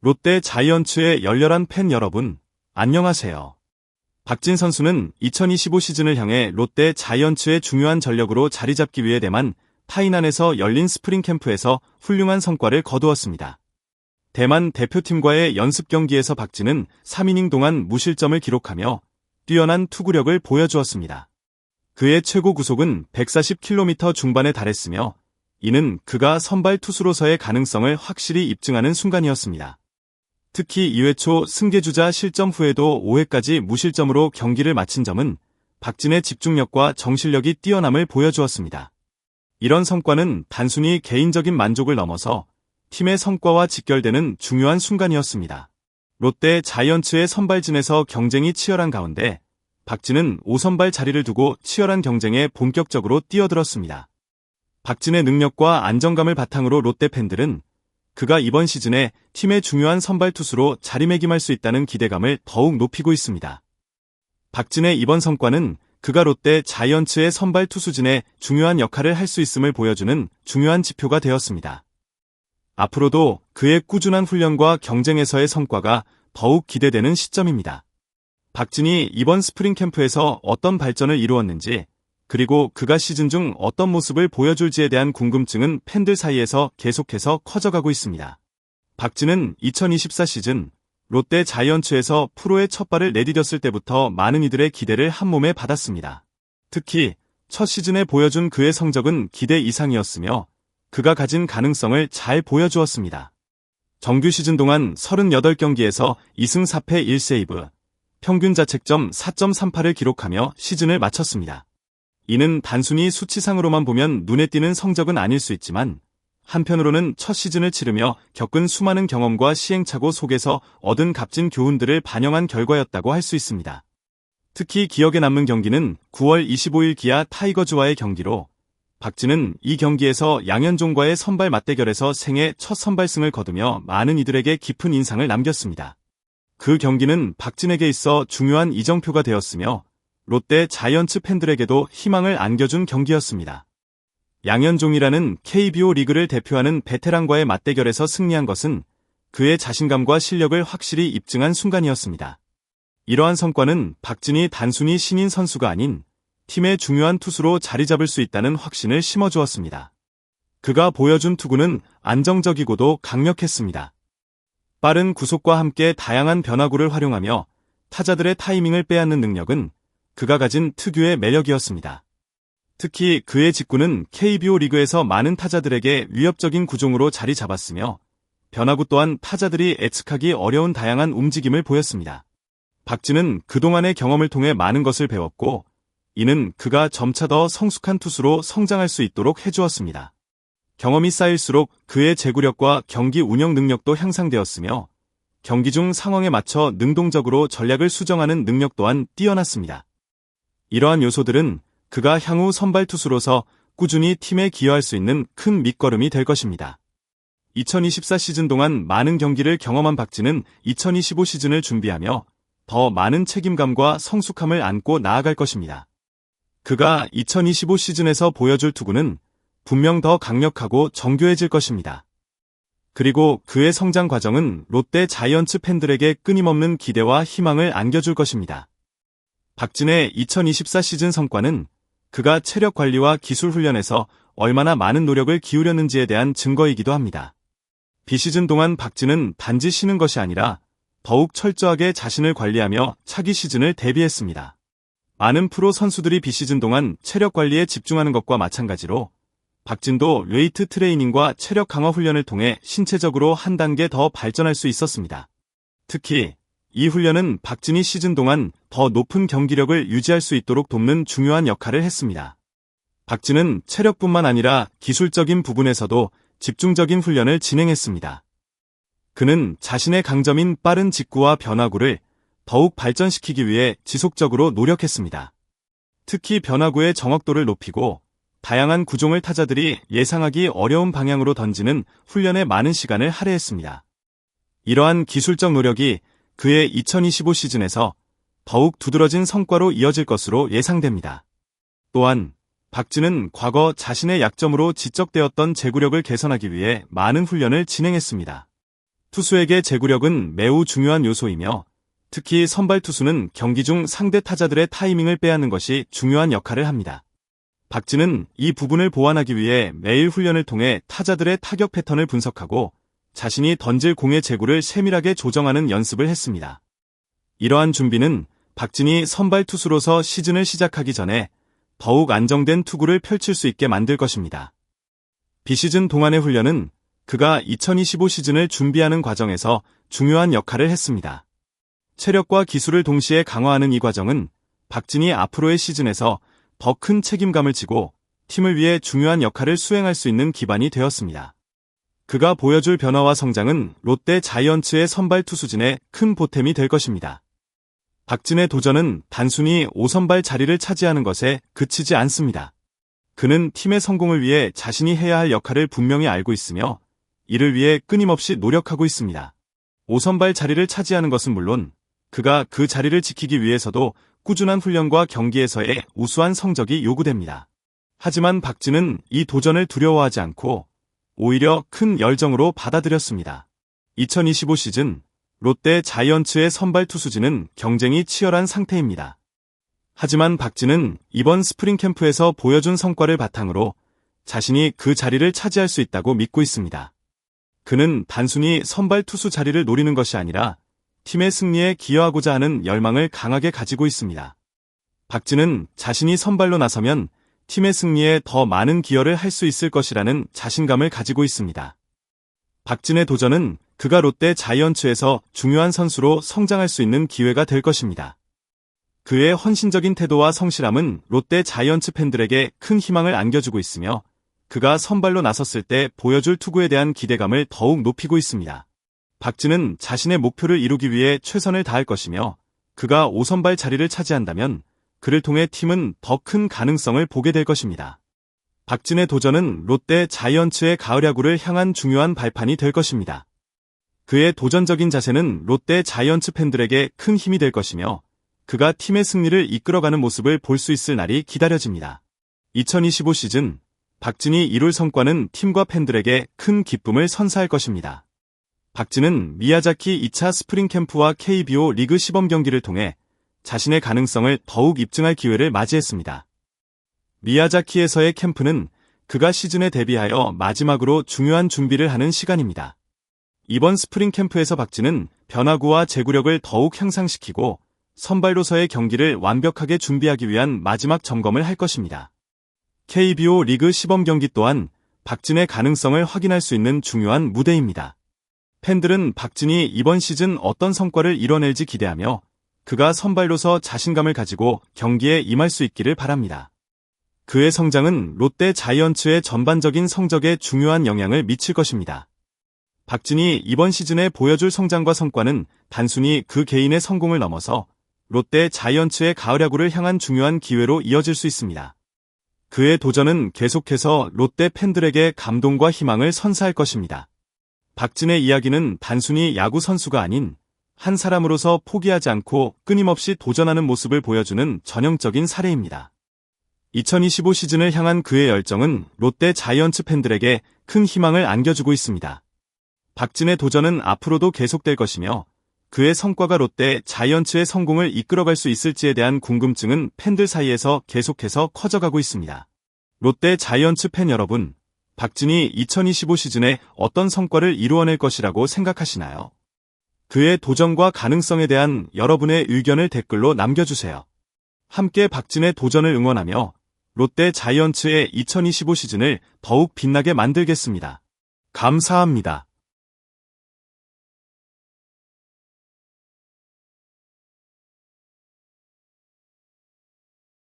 롯데 자이언츠의 열렬한 팬 여러분, 안녕하세요. 박진 선수는 2025 시즌을 향해 롯데 자이언츠의 중요한 전력으로 자리 잡기 위해 대만 타이난에서 열린 스프링 캠프에서 훌륭한 성과를 거두었습니다. 대만 대표팀과의 연습 경기에서 박진은 3이닝 동안 무실점을 기록하며 뛰어난 투구력을 보여주었습니다. 그의 최고 구속은 140km 중반에 달했으며 이는 그가 선발 투수로서의 가능성을 확실히 입증하는 순간이었습니다. 특히 2회 초 승계주자 실점 후에도 5회까지 무실점으로 경기를 마친 점은 박진의 집중력과 정실력이 뛰어남을 보여주었습니다. 이런 성과는 단순히 개인적인 만족을 넘어서 팀의 성과와 직결되는 중요한 순간이었습니다. 롯데 자이언츠의 선발진에서 경쟁이 치열한 가운데 박진은 5선발 자리를 두고 치열한 경쟁에 본격적으로 뛰어들었습니다. 박진의 능력과 안정감을 바탕으로 롯데 팬들은 그가 이번 시즌에 팀의 중요한 선발 투수로 자리매김할 수 있다는 기대감을 더욱 높이고 있습니다. 박진의 이번 성과는 그가 롯데 자이언츠의 선발 투수진에 중요한 역할을 할 수 있음을 보여주는 중요한 지표가 되었습니다. 앞으로도 그의 꾸준한 훈련과 경쟁에서의 성과가 더욱 기대되는 시점입니다. 박진이 이번 스프링 캠프에서 어떤 발전을 이루었는지, 그리고 그가 시즌 중 어떤 모습을 보여줄지에 대한 궁금증은 팬들 사이에서 계속해서 커져가고 있습니다. 박진은 2024 시즌 롯데 자이언츠에서 프로의 첫 발을 내디뎠을 때부터 많은 이들의 기대를 한몸에 받았습니다. 특히 첫 시즌에 보여준 그의 성적은 기대 이상이었으며 그가 가진 가능성을 잘 보여주었습니다. 정규 시즌 동안 38경기에서 2승 4패 1세이브, 평균 자책점 4.38을 기록하며 시즌을 마쳤습니다. 이는 단순히 수치상으로만 보면 눈에 띄는 성적은 아닐 수 있지만 한편으로는 첫 시즌을 치르며 겪은 수많은 경험과 시행착오 속에서 얻은 값진 교훈들을 반영한 결과였다고 할 수 있습니다. 특히 기억에 남는 경기는 9월 25일 기아 타이거즈와의 경기로 박진은 이 경기에서 양현종과의 선발 맞대결에서 생애 첫 선발승을 거두며 많은 이들에게 깊은 인상을 남겼습니다. 그 경기는 박진에게 있어 중요한 이정표가 되었으며 롯데 자이언츠 팬들에게도 희망을 안겨준 경기였습니다. 양현종이라는 KBO 리그를 대표하는 베테랑과의 맞대결에서 승리한 것은 그의 자신감과 실력을 확실히 입증한 순간이었습니다. 이러한 성과는 박진이 단순히 신인 선수가 아닌 팀의 중요한 투수로 자리 잡을 수 있다는 확신을 심어주었습니다. 그가 보여준 투구는 안정적이고도 강력했습니다. 빠른 구속과 함께 다양한 변화구를 활용하며 타자들의 타이밍을 빼앗는 능력은 그가 가진 특유의 매력이었습니다. 특히 그의 직구는 KBO 리그에서 많은 타자들에게 위협적인 구종으로 자리 잡았으며 변화구 또한 타자들이 예측하기 어려운 다양한 움직임을 보였습니다. 박진은 그동안의 경험을 통해 많은 것을 배웠고 이는 그가 점차 더 성숙한 투수로 성장할 수 있도록 해주었습니다. 경험이 쌓일수록 그의 제구력과 경기 운영 능력도 향상되었으며 경기 중 상황에 맞춰 능동적으로 전략을 수정하는 능력 또한 뛰어났습니다. 이러한 요소들은 그가 향후 선발 투수로서 꾸준히 팀에 기여할 수 있는 큰 밑거름이 될 것입니다. 2024 시즌 동안 많은 경기를 경험한 박진은 2025 시즌을 준비하며 더 많은 책임감과 성숙함을 안고 나아갈 것입니다. 그가 2025 시즌에서 보여줄 투구는 분명 더 강력하고 정교해질 것입니다. 그리고 그의 성장 과정은 롯데 자이언츠 팬들에게 끊임없는 기대와 희망을 안겨줄 것입니다. 박진의 2024 시즌 성과는 그가 체력 관리와 기술 훈련에서 얼마나 많은 노력을 기울였는지에 대한 증거이기도 합니다. 비시즌 동안 박진은 단지 쉬는 것이 아니라 더욱 철저하게 자신을 관리하며 차기 시즌을 대비했습니다. 많은 프로 선수들이 비시즌 동안 체력 관리에 집중하는 것과 마찬가지로 박진도 웨이트 트레이닝과 체력 강화 훈련을 통해 신체적으로 한 단계 더 발전할 수 있었습니다. 특히 이 훈련은 박진이 시즌 동안 더 높은 경기력을 유지할 수 있도록 돕는 중요한 역할을 했습니다. 박진은 체력뿐만 아니라 기술적인 부분에서도 집중적인 훈련을 진행했습니다. 그는 자신의 강점인 빠른 직구와 변화구를 더욱 발전시키기 위해 지속적으로 노력했습니다. 특히 변화구의 정확도를 높이고 다양한 구종을 타자들이 예상하기 어려운 방향으로 던지는 훈련에 많은 시간을 할애했습니다. 이러한 기술적 노력이 그의 2025 시즌에서 더욱 두드러진 성과로 이어질 것으로 예상됩니다. 또한 박진은 과거 자신의 약점으로 지적되었던 제구력을 개선하기 위해 많은 훈련을 진행했습니다. 투수에게 제구력은 매우 중요한 요소이며 특히 선발 투수는 경기 중 상대 타자들의 타이밍을 빼앗는 것이 중요한 역할을 합니다. 박진은 이 부분을 보완하기 위해 매일 훈련을 통해 타자들의 타격 패턴을 분석하고 자신이 던질 공의 제구를 세밀하게 조정하는 연습을 했습니다. 이러한 준비는 박진이 선발 투수로서 시즌을 시작하기 전에 더욱 안정된 투구를 펼칠 수 있게 만들 것입니다. 비시즌 동안의 훈련은 그가 2025 시즌을 준비하는 과정에서 중요한 역할을 했습니다. 체력과 기술을 동시에 강화하는 이 과정은 박진이 앞으로의 시즌에서 더 큰 책임감을 지고 팀을 위해 중요한 역할을 수행할 수 있는 기반이 되었습니다. 그가 보여줄 변화와 성장은 롯데 자이언츠의 선발 투수진에 큰 보탬이 될 것입니다. 박진의 도전은 단순히 5선발 자리를 차지하는 것에 그치지 않습니다. 그는 팀의 성공을 위해 자신이 해야 할 역할을 분명히 알고 있으며 이를 위해 끊임없이 노력하고 있습니다. 5선발 자리를 차지하는 것은 물론 그가 그 자리를 지키기 위해서도 꾸준한 훈련과 경기에서의 우수한 성적이 요구됩니다. 하지만 박진은 이 도전을 두려워하지 않고 오히려 큰 열정으로 받아들였습니다. 2025 시즌 롯데 자이언츠의 선발 투수진은 경쟁이 치열한 상태입니다. 하지만 박진은 이번 스프링 캠프에서 보여준 성과를 바탕으로 자신이 그 자리를 차지할 수 있다고 믿고 있습니다. 그는 단순히 선발 투수 자리를 노리는 것이 아니라 팀의 승리에 기여하고자 하는 열망을 강하게 가지고 있습니다. 박진은 자신이 선발로 나서면 팀의 승리에 더 많은 기여를 할 수 있을 것이라는 자신감을 가지고 있습니다. 박진의 도전은 그가 롯데 자이언츠에서 중요한 선수로 성장할 수 있는 기회가 될 것입니다. 그의 헌신적인 태도와 성실함은 롯데 자이언츠 팬들에게 큰 희망을 안겨주고 있으며 그가 선발로 나섰을 때 보여줄 투구에 대한 기대감을 더욱 높이고 있습니다. 박진은 자신의 목표를 이루기 위해 최선을 다할 것이며 그가 5선발 자리를 차지한다면 그를 통해 팀은 더 큰 가능성을 보게 될 것입니다. 박진의 도전은 롯데 자이언츠의 가을 야구를 향한 중요한 발판이 될 것입니다. 그의 도전적인 자세는 롯데 자이언츠 팬들에게 큰 힘이 될 것이며 그가 팀의 승리를 이끌어가는 모습을 볼 수 있을 날이 기다려집니다. 2025 시즌 박진이 이룰 성과는 팀과 팬들에게 큰 기쁨을 선사할 것입니다. 박진은 미야자키 2차 스프링 캠프와 KBO 리그 시범 경기를 통해 자신의 가능성을 더욱 입증할 기회를 맞이했습니다. 미야자키에서의 캠프는 그가 시즌에 대비하여 마지막으로 중요한 준비를 하는 시간입니다. 이번 스프링 캠프에서 박진은 변화구와 제구력을 더욱 향상시키고 선발로서의 경기를 완벽하게 준비하기 위한 마지막 점검을 할 것입니다. KBO 리그 시범 경기 또한 박진의 가능성을 확인할 수 있는 중요한 무대입니다. 팬들은 박진이 이번 시즌 어떤 성과를 이뤄낼지 기대하며 그가 선발로서 자신감을 가지고 경기에 임할 수 있기를 바랍니다. 그의 성장은 롯데 자이언츠의 전반적인 성적에 중요한 영향을 미칠 것입니다. 박진이 이번 시즌에 보여줄 성장과 성과는 단순히 그 개인의 성공을 넘어서 롯데 자이언츠의 가을 야구를 향한 중요한 기회로 이어질 수 있습니다. 그의 도전은 계속해서 롯데 팬들에게 감동과 희망을 선사할 것입니다. 박진의 이야기는 단순히 야구 선수가 아닌 한 사람으로서 포기하지 않고 끊임없이 도전하는 모습을 보여주는 전형적인 사례입니다. 2025 시즌을 향한 그의 열정은 롯데 자이언츠 팬들에게 큰 희망을 안겨주고 있습니다. 박진의 도전은 앞으로도 계속될 것이며 그의 성과가 롯데 자이언츠의 성공을 이끌어갈 수 있을지에 대한 궁금증은 팬들 사이에서 계속해서 커져가고 있습니다. 롯데 자이언츠 팬 여러분, 박진이 2025 시즌에 어떤 성과를 이루어낼 것이라고 생각하시나요? 그의 도전과 가능성에 대한 여러분의 의견을 댓글로 남겨주세요. 함께 박진의 도전을 응원하며 롯데 자이언츠의 2025 시즌을 더욱 빛나게 만들겠습니다. 감사합니다.